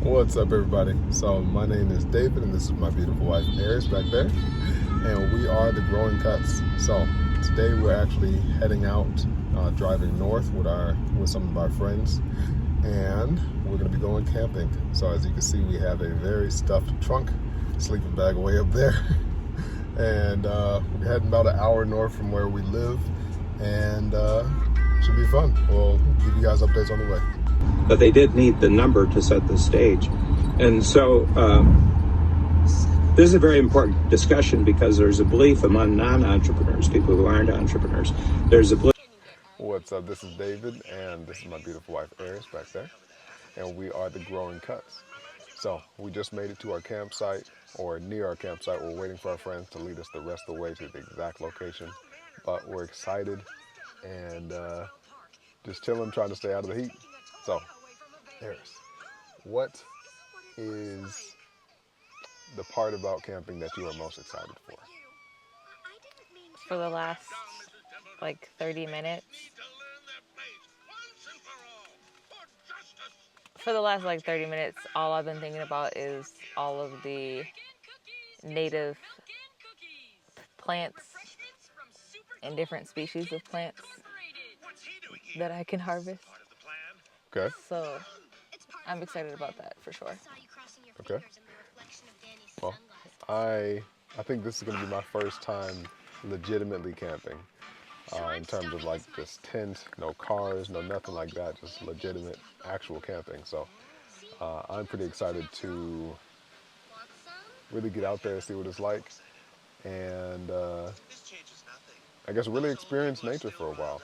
What's up, everybody? So my name is David, and this is my beautiful wife Eris back there, and we are the Growing Cuts. So today we're actually heading out, driving north with some of our friends, and we're going to be going camping. So as you can see, we have a very stuffed trunk, sleeping bag way up there, and we're heading about an hour north from where we live, and should be fun. We'll give you guys updates on the way. But they did need the number to set the stage. And so this is a very important discussion because there's a belief among non-entrepreneurs, people who aren't entrepreneurs. There's a belief. What's up? This is David, and this is my beautiful wife Eris back there, and we are the Growing Cuts. So we just made it to our campsite, or near our campsite. We're waiting for our friends to lead us the rest of the way to the exact location, but we're excited and just chilling, trying to stay out of the heat. So, Eris, what is the part about camping that you are most excited for? For the last 30 minutes. For the last 30 minutes, all I've been thinking about is all of the native plants and different species of plants that I can harvest. Okay. So I'm excited about that for sure. Okay. Well, I think this is going to be my first time legitimately camping. In terms of just tent, no cars, no nothing like that, just legitimate actual camping. So I'm pretty excited to really get out there, see what it's like, and I guess really experience nature for a while.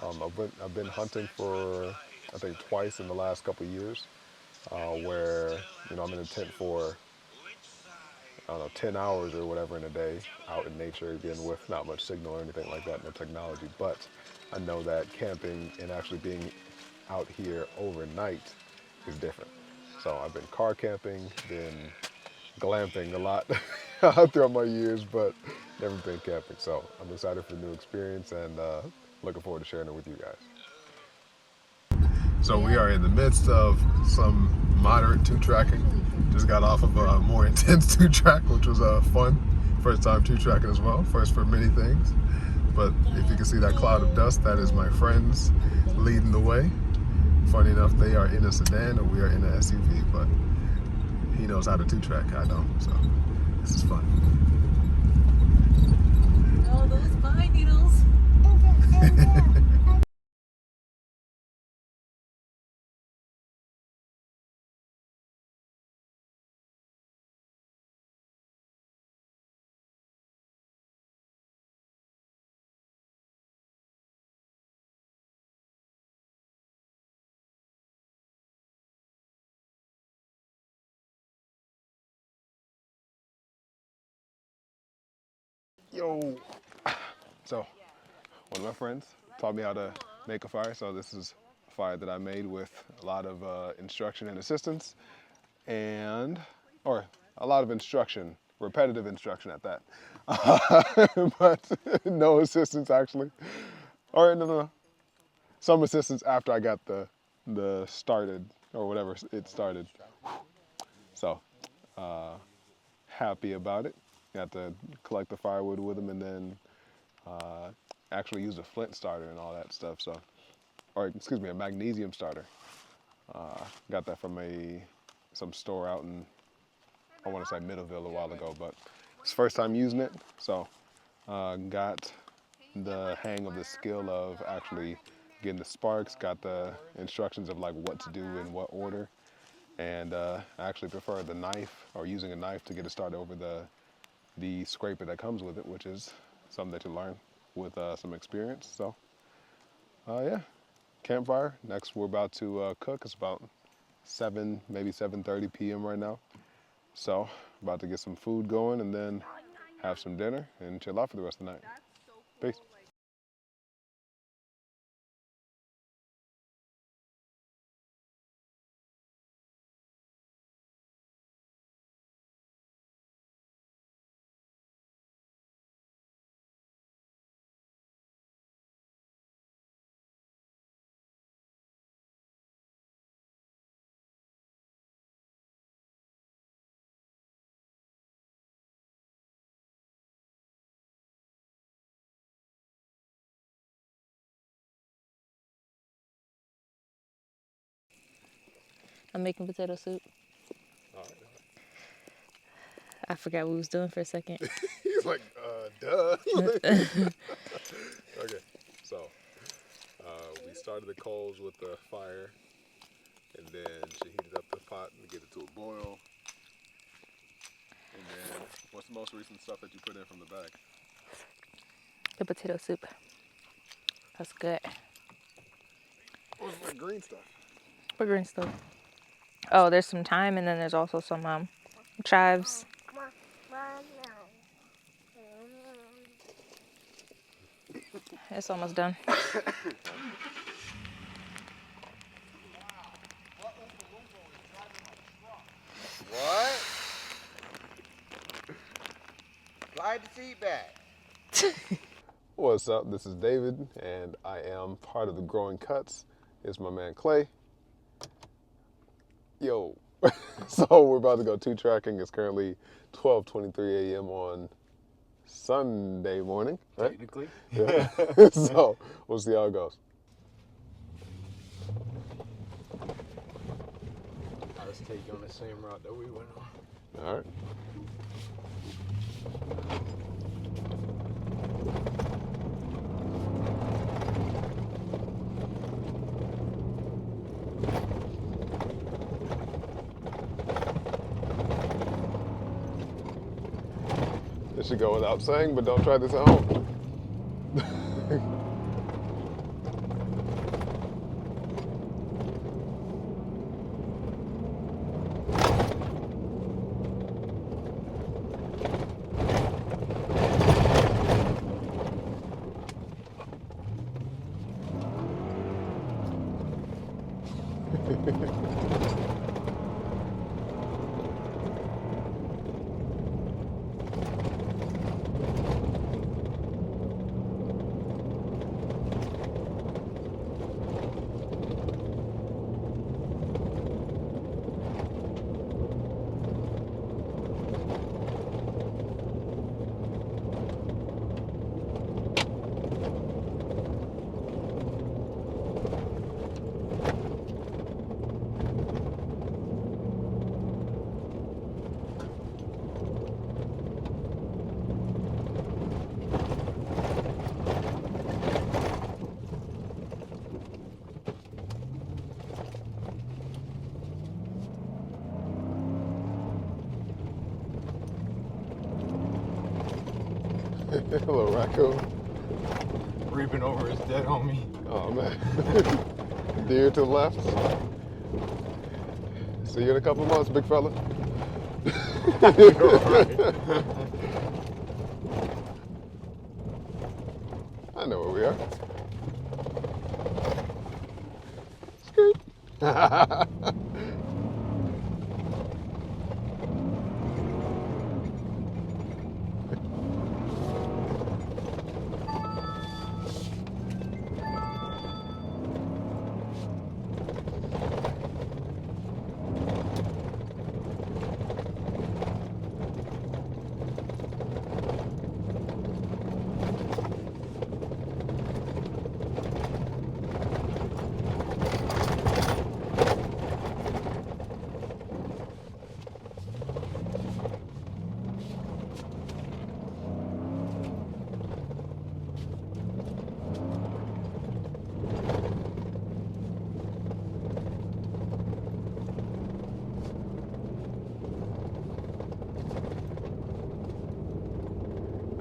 I've been hunting for I think twice in the last couple of years, where I'm in a tent for I don't know 10 hours or whatever in a day, out in nature again with not much signal or anything like that, no technology. But I know that camping and actually being out here overnight is different. So I've been car camping, been glamping a lot throughout my years, but never been camping. So I'm excited for the new experience and looking forward to sharing it with you guys. So we are in the midst of some moderate two-tracking. Just got off of a more intense two-track, which was fun. First time two-tracking as well, first for many things. But if you can see that cloud of dust, that is my friends leading the way. Funny enough, they are in a sedan and we are in an SUV, but he knows how to two-track, I don't, so this is fun. Oh, those pine needles. Yo! So, one of my friends taught me how to make a fire, so this is a fire that I made with a lot of instruction and assistance, or a lot of instruction, repetitive instruction at that, but no assistance actually, or no, some assistance after I got the started, or whatever it started. So, happy about it. Got to collect the firewood with him and then actually use a flint starter and all that stuff. So, or excuse me, a magnesium starter. Got that from some store out in, I want to say Middleville a while ago, but it's first time using it. So, got the hang of the skill of actually getting the sparks, got the instructions of what to do in what order, and I actually prefer the knife or using a knife to get it started over the scraper that comes with it, which is something that you learn with some experience. So, yeah, campfire. Next, we're about to cook. It's about 7, maybe 7:30 p.m. right now. So, about to get some food going and then have some dinner and chill out for the rest of the night. Peace. I'm making potato soup. All right. I forgot what we was doing for a second. He's like, duh. Okay, so we started the coals with the fire, and then she heated up the pot to get it to a boil. And then, what's the most recent stuff that you put in from the bag? The potato soup. That's good. What's the green stuff? What green stuff? Oh, there's some thyme, and then there's also some chives. It's almost done. What? Slide the seat back. What's up? This is David, and I am part of the Growing Cuts. Here's my man Clay. Yo. So we're about to go 2-tracking. It's currently 12:23 a.m. on Sunday morning, right? Technically. Yeah. So we'll see how it goes. Let's take you on the same route that we went on. All right. This should go without saying, but don't try this at home. Hello, raccoon. Reaping over his dead homie. Oh, man. Deer to the left. See you in a couple of months, big fella. I know where we are. Skirt.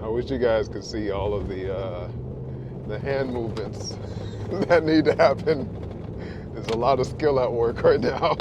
I wish you guys could see all of the hand movements that need to happen. There's a lot of skill at work right now.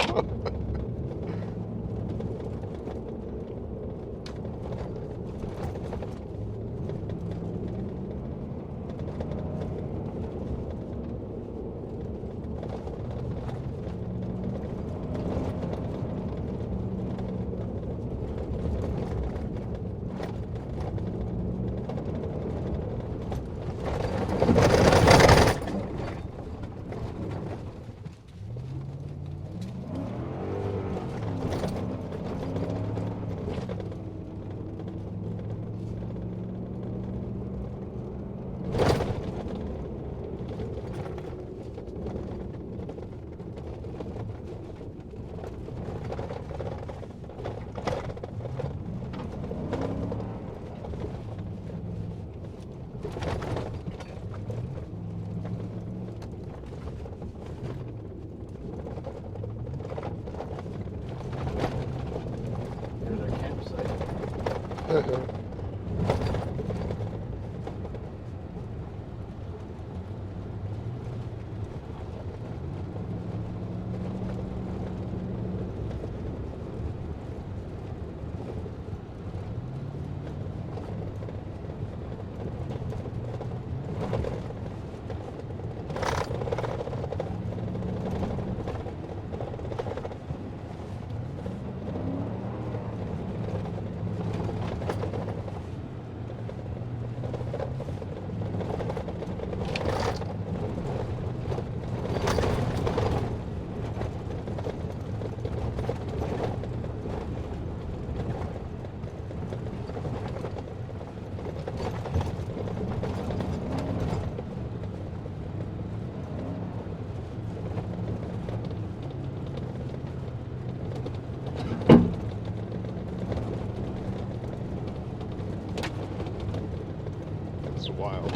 wild.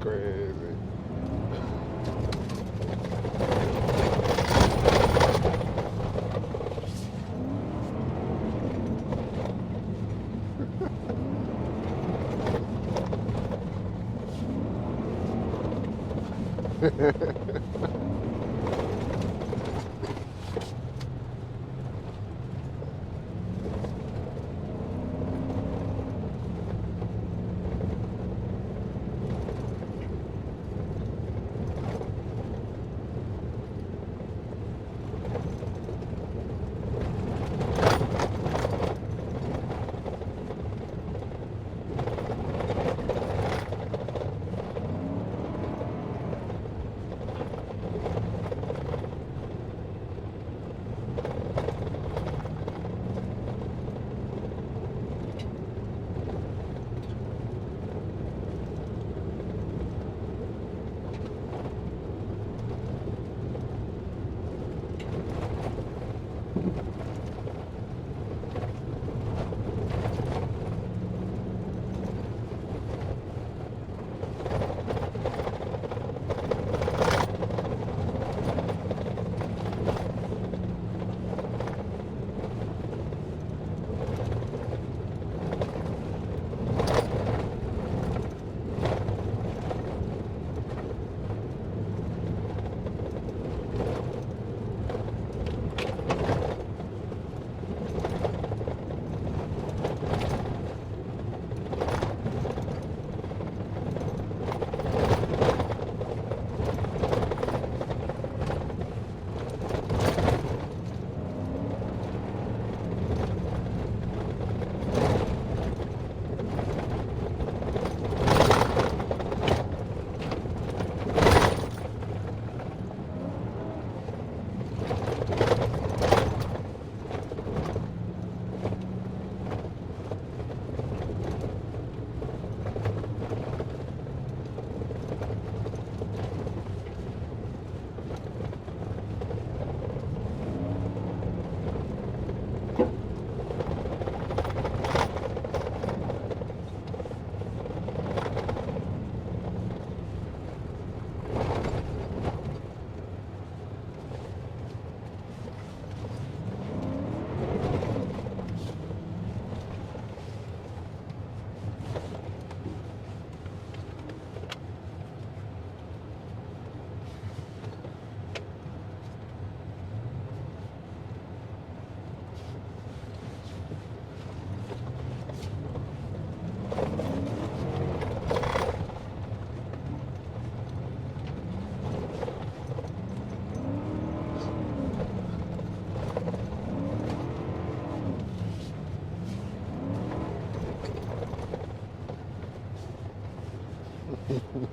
Crazy.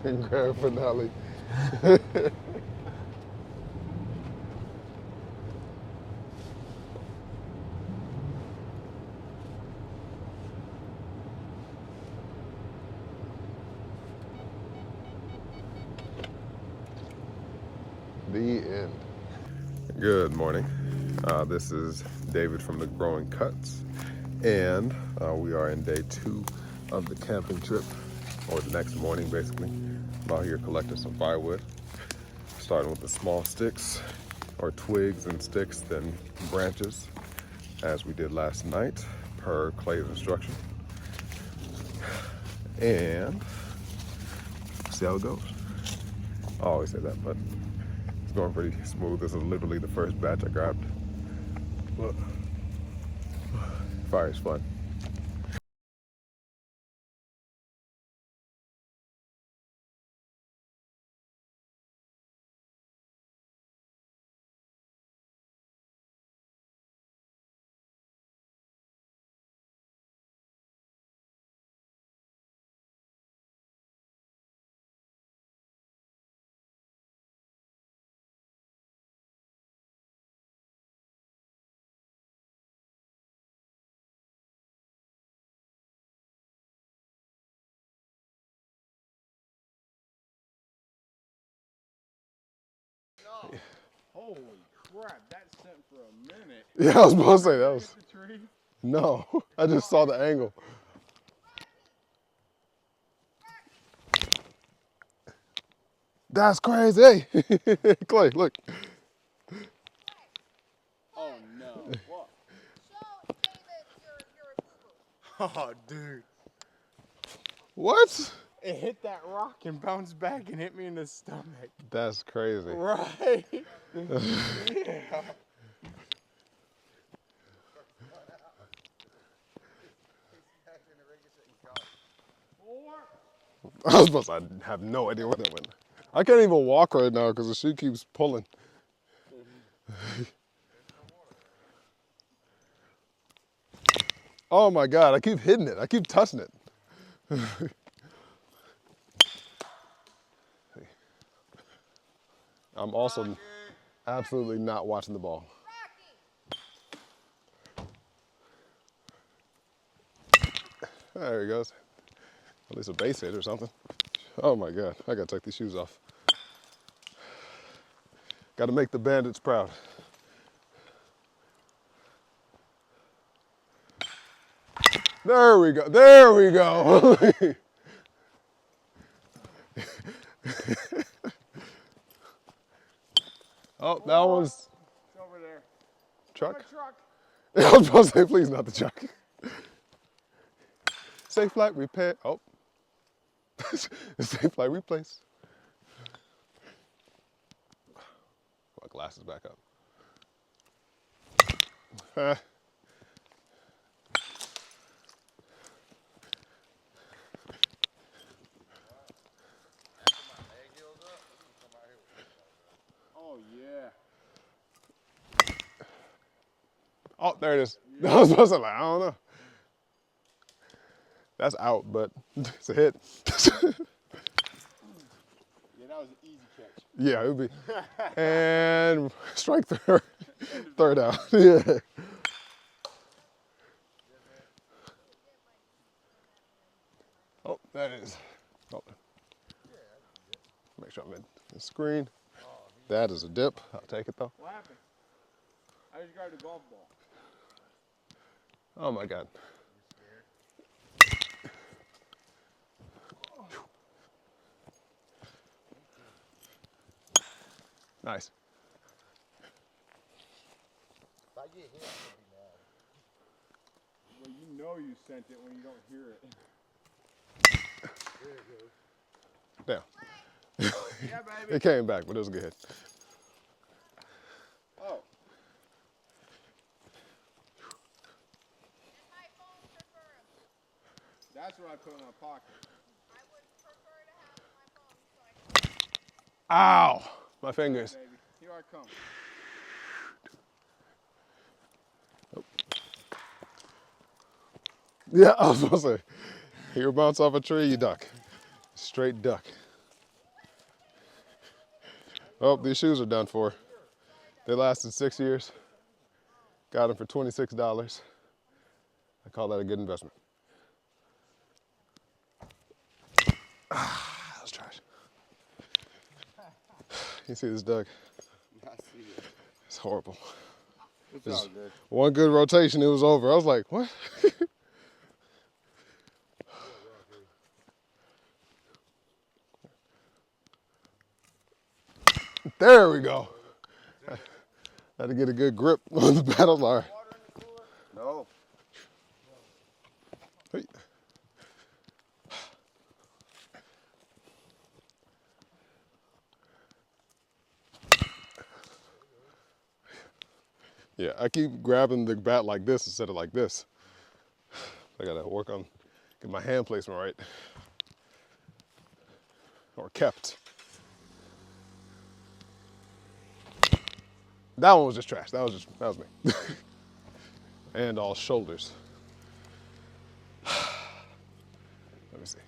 Grand finale. The end. Good morning. This is David from the Growing Cuts, And we are in day 2 of the camping trip, or the next morning basically. I'm out here collecting some firewood, starting with the small sticks, or twigs and sticks, then branches, as we did last night, per Clay's instruction. And see how it goes. I always say that, but it's going pretty smooth. This is literally the first batch I grabbed. But fire is fun. Holy crap, that sent for a minute. Yeah, I was about to say that was. The tree? No, I just saw the angle. That's crazy. Clay, look. Oh no. What? Oh, dude. What? It hit that rock and bounced back and hit me in the stomach. That's crazy. Right. Yeah. I was supposed to have no idea where that went. I can't even walk right now because the shoe keeps pulling. Oh my God, I keep hitting it. I keep touching it. I'm also absolutely not watching the ball. There he goes. At least a base hit or something. Oh my God, I gotta take these shoes off. Gotta make the Bandits proud. There we go, there we go. Oh, that was It's over there. truck. Truck. I was about to say, please not the truck. Safe flight repair. Oh. Safe flight replace. My glasses back up. Oh yeah. Oh, there it is. I was supposed to like, I don't know. That's out, but it's a hit. Yeah, that was an easy catch. Yeah, it would be. And strike third. Third out. Yeah. Oh, that is. Oh. Make sure I'm in the screen. That is a dip. I'll take it though. What happened? I just grabbed a golf ball. Oh my God. Nice. If I get hit, I'm gonna be mad. Well, you know you sent it when you don't hear it. There it goes. Down. Yeah, baby. It came back, but it was a good hit. Oh. That's what I put in my pocket. I would prefer to have my phone so I can. Ow! My fingers. Baby, here I come. Yeah, I was supposed to say, you bounce off a tree, you duck. Straight duck. Oh, these shoes are done for. They lasted 6 years. Got them for $26. I call that a good investment. Ah, that was trash. You see this, Doug? I see it. It's horrible. It's all good. One good rotation, it was over. I was like, what? There we go. Had to get a good grip on the battle line. No. Hey. Yeah, I keep grabbing the bat like this instead of like this. I gotta work on, get my hand placement right. Or kept. That one was just trash. That was me. And all shoulders. Let me see.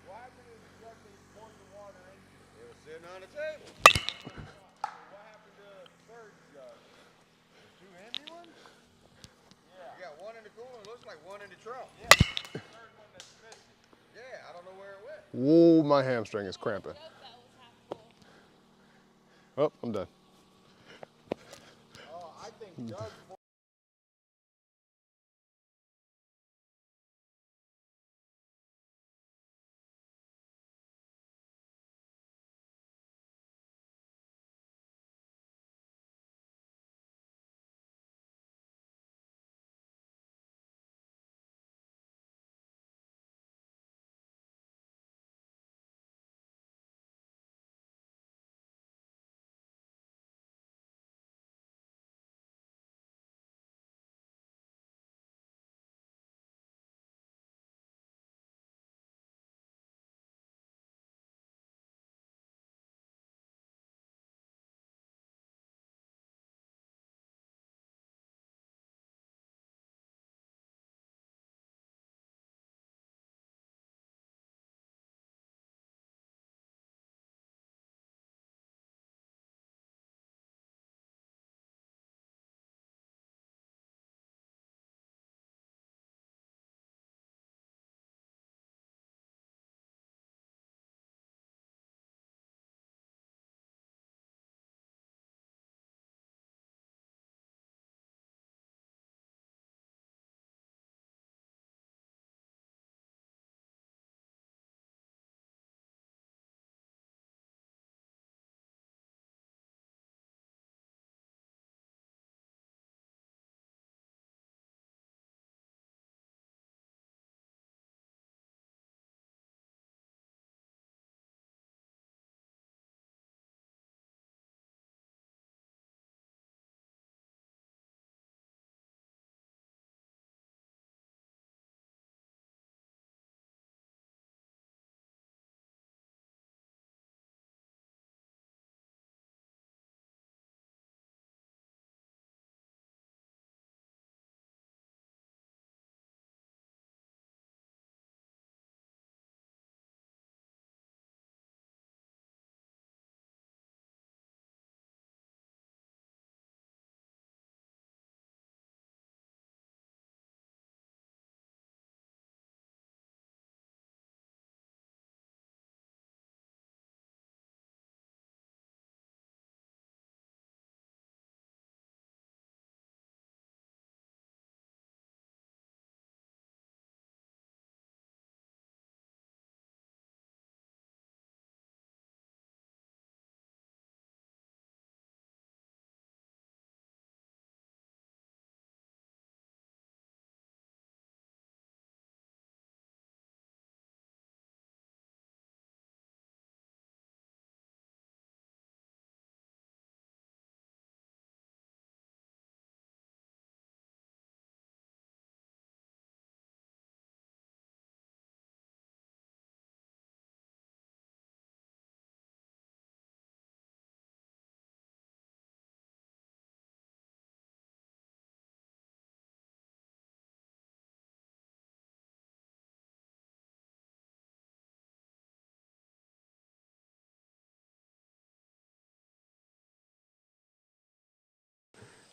What happened to the truck that you poured the water into? It was sitting on the table. What happened to the third jug? The two empty ones? Yeah. You got one in the cooler, looks like one in the trunk. Yeah, the third one that's missing. Yeah, I don't know where it went. Whoa, my hamstring is cramping. Oh, I'm done. Oh, I think Doug.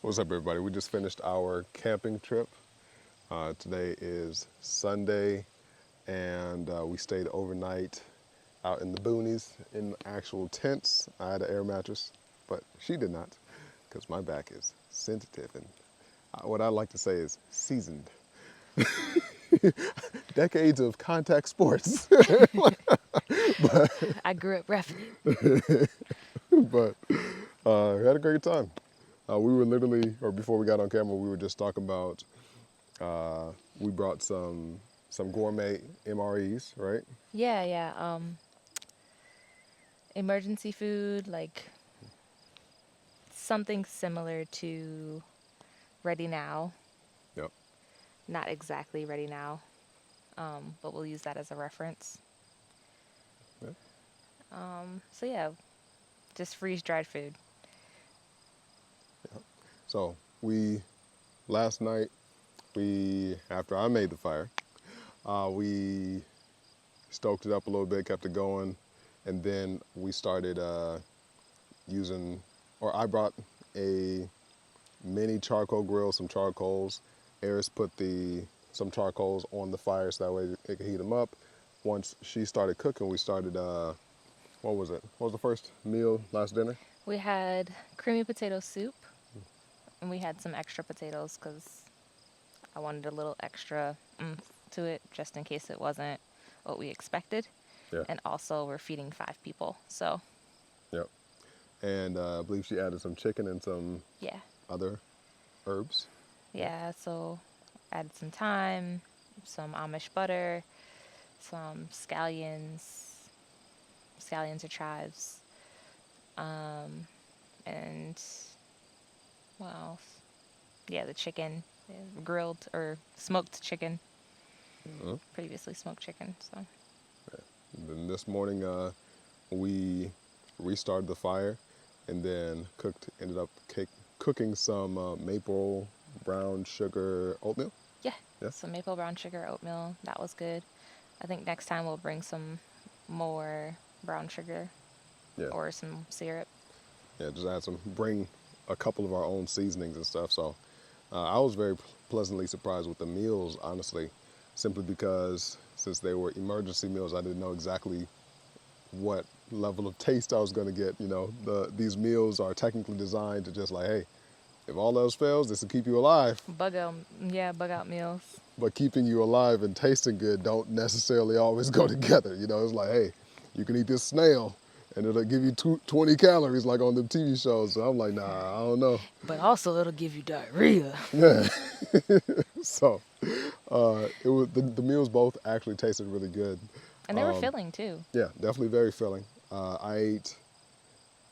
What's up, everybody? We just finished our camping trip. Today is Sunday, and we stayed overnight out in the boonies in actual tents. I had an air mattress, but she did not, because my back is sensitive and what I like to say is seasoned. Decades of contact sports. I grew up roughing. But we had a great time. We were literally, or before we got on camera, we were just talking about, we brought some gourmet MREs, right? Yeah. Emergency food, like something similar to Ready Now. Yep. Not exactly Ready Now, but we'll use that as a reference. Yep. So yeah, just freeze-dried food. So last night, after I made the fire, we stoked it up a little bit, kept it going, and then we started I brought a mini charcoal grill, some charcoals. Eris put some charcoals on the fire so that way it could heat them up. Once she started cooking, we started, what was it? What was the first meal last dinner? We had creamy potato soup, and we had some extra potatoes because I wanted a little extra oomph to it just in case it wasn't what we expected. Yeah. And also, we're feeding 5 people, so Yep. And I believe she added some chicken and some yeah. other herbs. Yeah, so added some thyme, some Amish butter, some scallions or chives, and what else? Yeah, the chicken, grilled or smoked chicken. Previously smoked chicken, so. And then this morning, we restarted the fire and then ended up cooking some maple brown sugar oatmeal. Yeah, Yeah. some maple brown sugar oatmeal. That was good. I think next time we'll bring some more brown sugar Yeah. or some syrup. Yeah, just bring a couple of our own seasonings and stuff. So I was very pleasantly surprised with the meals, honestly, simply because since they were emergency meals, I didn't know exactly what level of taste I was going to get. You know, these meals are technically designed to just like, hey, if all else fails, this will keep you alive. Bug out meals. But keeping you alive and tasting good don't necessarily always go together. You know, it's like, hey, you can eat this snail and it'll give you 20 calories like on the TV shows. So I'm like, nah, I don't know. But also it'll give you diarrhea. Yeah. So the meals both actually tasted really good. And they were filling too. Yeah, definitely very filling. I ate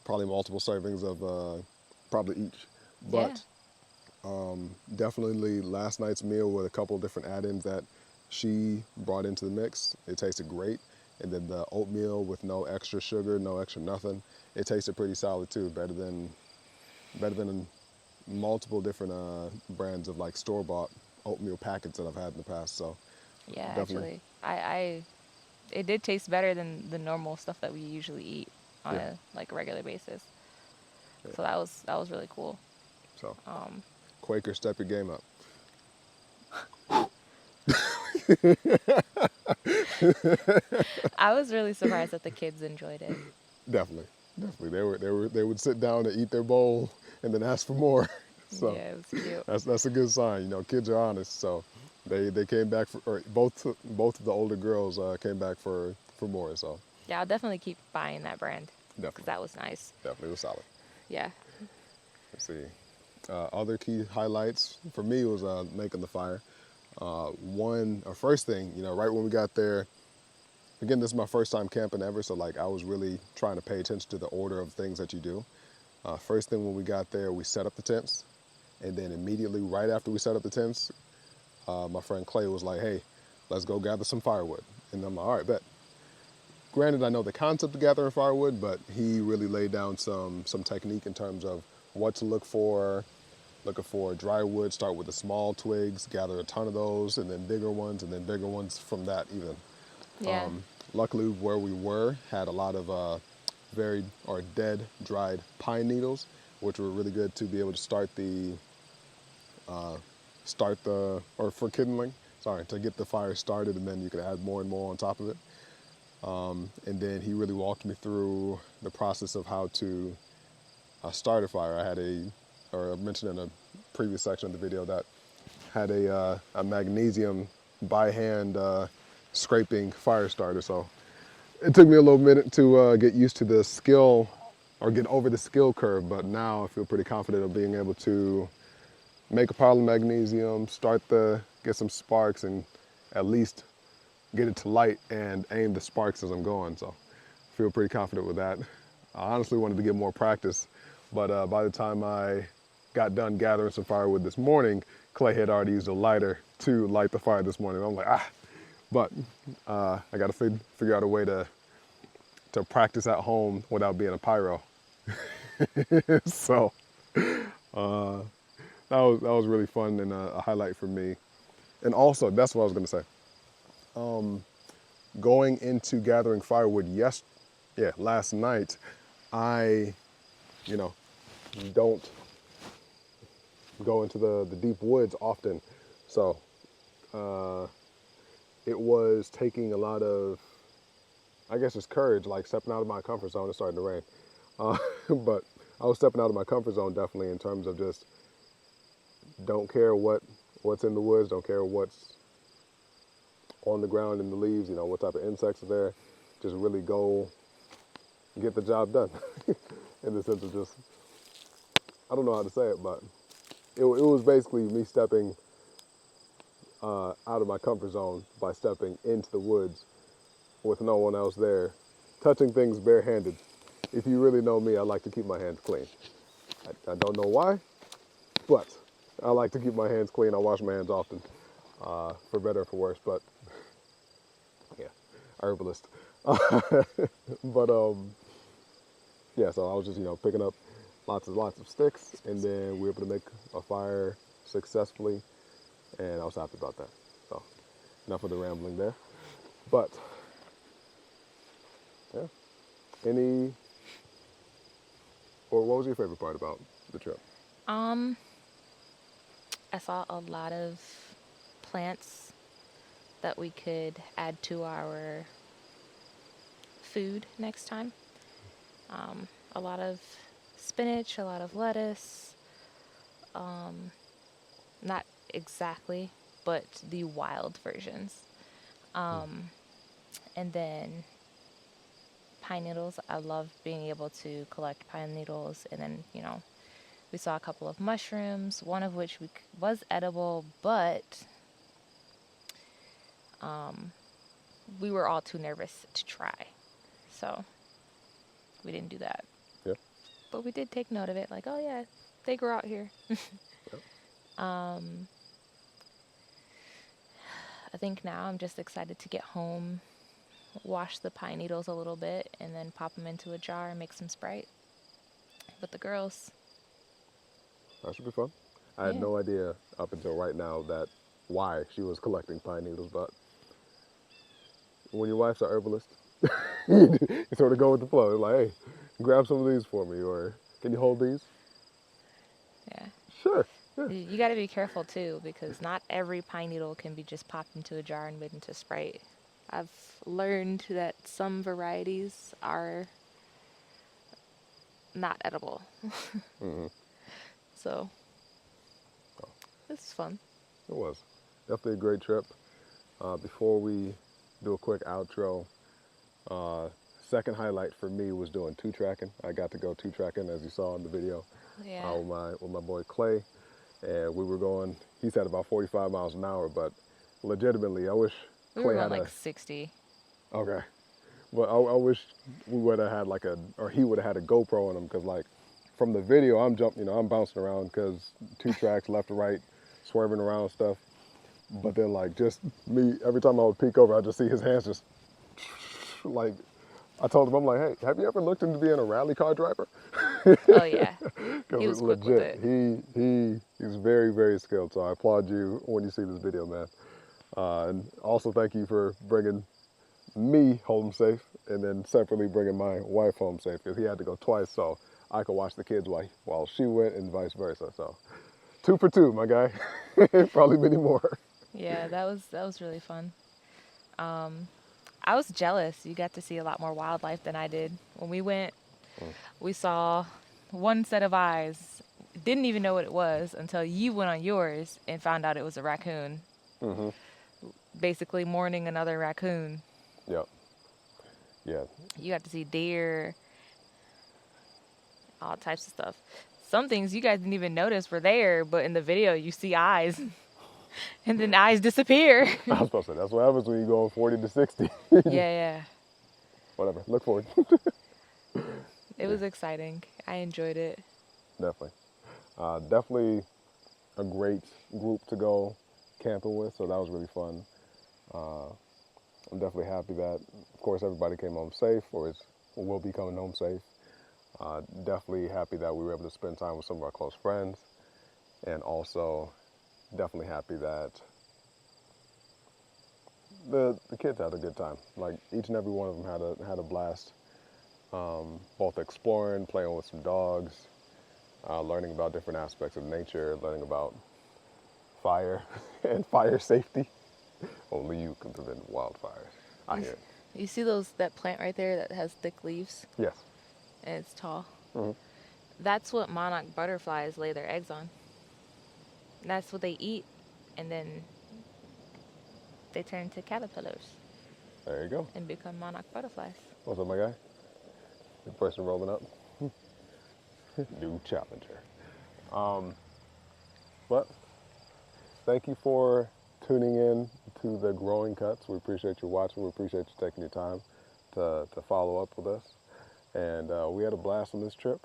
probably multiple servings of probably each. But definitely last night's meal with a couple of different add-ins that she brought into the mix, it tasted great. And then the oatmeal with no extra sugar, no extra nothing, it tasted pretty solid too. Better than multiple different brands of like store-bought oatmeal packets that I've had in the past. So Yeah, definitely. actually, it did taste better than the normal stuff that we usually eat on Yeah. a like regular basis. Yeah. So that was really cool. So Quaker, step your game up. I was really surprised that the kids enjoyed it. Definitely. They would sit down and eat their bowl and then ask for more. So Yeah, it was cute. that's a good sign. You know, kids are honest. So they came back or both of the older girls came back for more. So Yeah, I'll definitely keep buying that brand because definitely that was nice. definitely was solid. Yeah. Let's see. Other key highlights for me was making the fire. First thing, you know, right when we got there, again, this is my first time camping ever, so like I was really trying to pay attention to the order of things that you do. First thing when we got there, we set up the tents, and then immediately right after we set up the tents, my friend Clay was like, hey, let's go gather some firewood. And I'm like, all right, bet. Granted, I know the concept of gathering firewood, but he really laid down some technique in terms of what to look for. Looking for dry wood, start with the small twigs, gather a ton of those, and then bigger ones from that even. Yeah. Luckily, where we were had a lot of dead, dried pine needles, which were really good to be able to for kindling, to get the fire started, and then you could add more and more on top of it. And then he really walked me through the process of how to start a fire. I mentioned in a previous section of the video that had a magnesium by hand scraping fire starter. So it took me a little minute to get used to the skill or get over the skill curve, but now I feel pretty confident of being able to make a pile of magnesium, get some sparks, and at least get it to light and aim the sparks as I'm going. So I feel pretty confident with that. I honestly wanted to get more practice, but by the time I got done gathering some firewood this morning, Clay had already used a lighter to light the fire this morning. I'm like, but I got to figure out a way to practice at home without being a pyro. So that was really fun and a highlight for me. And also, that's what I was going to say. Going into gathering firewood last night, I, don't go into the deep woods often. So it was taking a lot of, I guess it's courage, like stepping out of my comfort zone. It's starting to rain. But I was stepping out of my comfort zone definitely in terms of just don't care what's in the woods, don't care what's on the ground in the leaves, what type of insects are there. Just really go get the job done in the sense of just, I don't know how to say it, but it was basically me stepping out of my comfort zone by stepping into the woods with no one else there, touching things barehanded. If you really know me, I like to keep my hands clean. I don't know why, but I like to keep my hands clean. I wash my hands often, for better or for worse, but yeah, herbalist. But yeah, so I was just, picking up lots of sticks, and then we were able to make a fire successfully, and I was happy about that. So enough of the rambling there. But yeah, what was your favorite part about the trip? I saw a lot of plants that we could add to our food next time. A lot of spinach, a lot of lettuce. Not exactly, but the wild versions. And then pine needles. I love being able to collect pine needles. And then, we saw a couple of mushrooms, one of which was edible, but we were all too nervous to try. So we didn't do that. Yeah. But we did take note of it, like, oh yeah, they grow out here. Yep. I think now I'm just excited to get home, wash the pine needles a little bit, and then pop them into a jar and make some Sprite with the girls. That should be fun. I had no idea up until right now why she was collecting pine needles, but when your wife's an herbalist, you sort of go with the flow. It's like, hey, grab some of these for me, or can you hold these? Yeah. Sure. You got to be careful too, because not every pine needle can be just popped into a jar and made into Sprite. I've learned that some varieties are not edible. Mm-hmm. So this is fun. It was definitely a great trip. Before we do a quick outro, second highlight for me was doing two-tracking. I got to go two-tracking, as you saw in the video, Yeah. with my boy Clay, and we were going. He said about 45 miles an hour, but legitimately, I wish We Clay were had going like 60. Okay, but I wish we would have had he would have had a GoPro on him, because like from the video, I'm jumping, I'm bouncing around because two tracks left to right, swerving around stuff. But then like just me, every time I would peek over, I just see his hands just like. I told him, I'm like, hey, have you ever looked into being a rally car driver? Oh yeah. Because He was quick with it. he's very, very skilled. So I applaud you when you see this video, man. And also thank you for bringing me home safe, and then separately bringing my wife home safe, because he had to go twice, so I could watch the kids while she went, and vice versa. So 2 for 2, my guy. Probably many more. Yeah, that was really fun. I was jealous. You got to see a lot more wildlife than I did. When we went, we saw one set of eyes. Didn't even know what it was until you went on yours and found out it was a raccoon. Mm-hmm. Basically mourning another raccoon. Yep. Yeah. You got to see deer, all types of stuff. Some things you guys didn't even notice were there, but in the video you see eyes. And then eyes disappear. I was supposed to say, that's what happens when you go 40 to 60. Yeah. Whatever. Look forward. It was exciting. I enjoyed it. Definitely. Definitely a great group to go camping with, so that was really fun. I'm definitely happy that, of course, everybody came home safe, or will be coming home safe. Definitely happy that we were able to spend time with some of our close friends, and also definitely happy that the kids had a good time. Like, each and every one of them had a blast, both exploring, playing with some dogs, learning about different aspects of nature, learning about fire and fire safety. Only you can prevent wildfires. I hear it. You see that plant right there that has thick leaves Yes. and it's tall? Mhm. That's what monarch butterflies lay their eggs on. And that's what they eat, and then they turn into caterpillars There you go. and become monarch butterflies. What's up, my guy? The person rolling up. New challenger. But thank you for tuning in to the Growing Cuts. We appreciate you watching. We appreciate you taking your time to follow up with us. And we had a blast on this trip.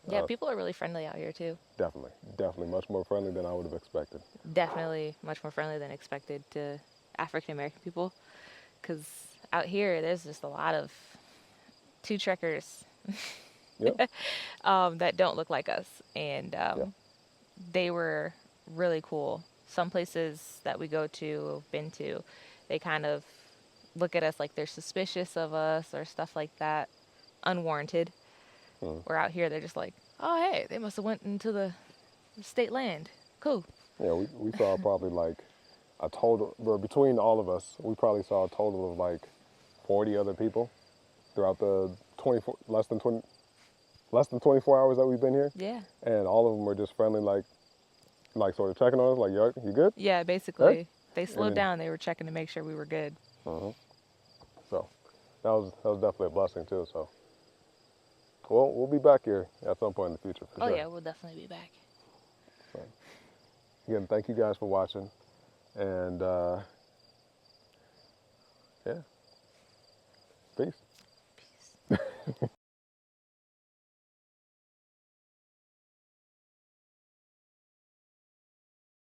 Yeah, people are really friendly out here too. Definitely much more friendly than I would have expected. Definitely much more friendly than expected to African American people. Because out here, there's just a lot of two-trekkers Yep. that don't look like us. And they were really cool. Some places that we go to, been to, they kind of look at us like they're suspicious of us or stuff like that, unwarranted. Or out here, they're just like, oh, hey, they must have went into the state land. Cool. Yeah, we saw probably like a total, well, between all of us, we probably saw a total of like 40 other people throughout the less than 24 hours that we've been here. Yeah. And all of them were just friendly, like sort of checking on us, like, yo, you good? Yeah, basically. Hey? They slowed And- down. They were checking to make sure we were good. So that was definitely a blessing too. So we'll be back here at some point in the future for Oh, sure. yeah, we'll definitely be back. Again, thank you guys for watching, and yeah, peace. Peace.